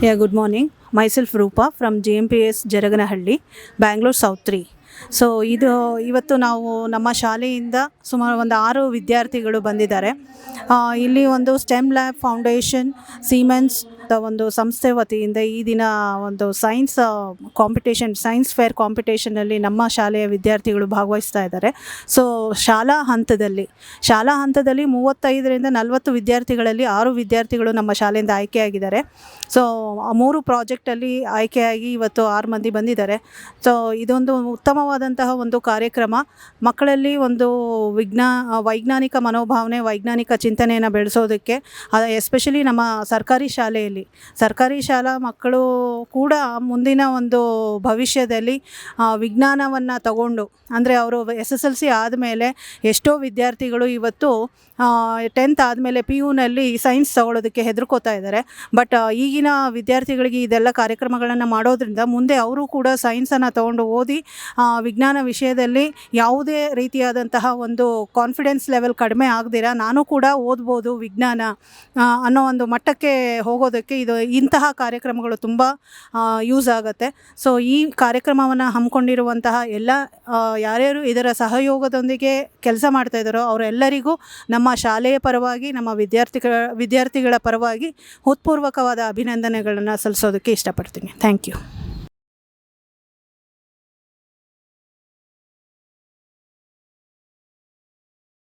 Yeah, good morning. Myself Rupa from JMPS Jaraganahalli, Bangalore South 3. So ಇವತ್ತು ನಾವು ನಮ್ಮ ಶಾಲೆಯಿಂದ ಸುಮಾರು ಒಂದು 6 ವಿದ್ಯಾರ್ಥಿಗಳು ಬಂದಿದ್ದಾರೆ. ಇಲ್ಲಿ ಒಂದು ಸ್ಟೆಮ್ ಲ್ಯಾಬ್ ಫೌಂಡೇಶನ್ ಸೀಮೆನ್ಸ್ ಒಂದು ಸಂಸ್ಥೆ ವತಿಯಿಂದ ಈ ದಿನ ಒಂದು ಸೈನ್ಸ್ ಫೇರ್ ಕಾಂಪಿಟೇಷನಲ್ಲಿ ನಮ್ಮ ಶಾಲೆಯ ವಿದ್ಯಾರ್ಥಿಗಳು ಭಾಗವಹಿಸ್ತಾ ಇದ್ದಾರೆ. ಸೊ ಶಾಲಾ ಹಂತದಲ್ಲಿ 35ರಿಂದ 40 ವಿದ್ಯಾರ್ಥಿಗಳಲ್ಲಿ 6 ವಿದ್ಯಾರ್ಥಿಗಳು ನಮ್ಮ ಶಾಲೆಯಿಂದ ಆಯ್ಕೆಯಾಗಿದ್ದಾರೆ. ಸೊ 3 ಪ್ರಾಜೆಕ್ಟಲ್ಲಿ ಆಯ್ಕೆಯಾಗಿ ಇವತ್ತು 6 ಮಂದಿ ಬಂದಿದ್ದಾರೆ. ಸೊ ಇದೊಂದು ಉತ್ತಮವಾದಂತಹ ಒಂದು ಕಾರ್ಯಕ್ರಮ. ಮಕ್ಕಳಲ್ಲಿ ಒಂದು ವೈಜ್ಞಾನಿಕ ಮನೋಭಾವನೆ, ವೈಜ್ಞಾನಿಕ ಚಿಂತನೆಯನ್ನು ಬೆಳೆಸೋದಕ್ಕೆ, ಎಸ್ಪೆಷಲಿ ನಮ್ಮ ಸರ್ಕಾರಿ ಶಾಲಾ ಮಕ್ಕಳು ಕೂಡ ಮುಂದಿನ ಒಂದು ಭವಿಷ್ಯದಲ್ಲಿ ವಿಜ್ಞಾನವನ್ನು ತಗೊಂಡು, ಅಂದರೆ ಅವರು SSLC ಆದಮೇಲೆ ಎಷ್ಟೋ ವಿದ್ಯಾರ್ಥಿಗಳು ಇವತ್ತು 10th ಆದಮೇಲೆ PUನಲ್ಲಿ ಸೈನ್ಸ್ ತಗೊಳ್ಳೋದಕ್ಕೆ ಹೆದರ್ಕೋತಾ ಇದ್ದಾರೆ. ಬಟ್ ಈಗಿನ ವಿದ್ಯಾರ್ಥಿಗಳಿಗೆ ಇದೆಲ್ಲ ಕಾರ್ಯಕ್ರಮಗಳನ್ನು ಮಾಡೋದ್ರಿಂದ ಮುಂದೆ ಅವರು ಕೂಡ ಸೈನ್ಸನ್ನು ತಗೊಂಡು ಓದಿ ವಿಜ್ಞಾನ ವಿಷಯದಲ್ಲಿ ಯಾವುದೇ ರೀತಿಯಾದಂತಹ ಒಂದು ಕಾನ್ಫಿಡೆನ್ಸ್ ಲೆವೆಲ್ ಕಡಿಮೆ ಆಗದಿರ ನಾನು ಕೂಡ ಓದ್ಬೋದು ವಿಜ್ಞಾನ ಅನ್ನೋ ಒಂದು ಮಟ್ಟಕ್ಕೆ ಹೋಗೋದಕ್ಕೆ ಇಂತಹ ಕಾರ್ಯಕ್ರಮಗಳು ತುಂಬ ಯೂಸ್ ಆಗುತ್ತೆ. ಸೊ ಈ ಕಾರ್ಯಕ್ರಮವನ್ನು ಹಮ್ಮಿಕೊಂಡಿರುವಂತಹ ಎಲ್ಲ ಯಾರ್ಯಾರು ಇದರ ಸಹಯೋಗದೊಂದಿಗೆ ಕೆಲಸ ಮಾಡ್ತಾ ಇದ್ದಾರೋ ಅವರೆಲ್ಲರಿಗೂ ನಮ್ಮ ಶಾಲೆಯ ಪರವಾಗಿ, ನಮ್ಮ ವಿದ್ಯಾರ್ಥಿಗಳ ಪರವಾಗಿ ಹೃತ್ಪೂರ್ವಕವಾದ ಅಭಿನಂದನೆಗಳನ್ನು ಸಲ್ಲಿಸೋದಕ್ಕೆ ಇಷ್ಟಪಡ್ತೀನಿ. Thank you.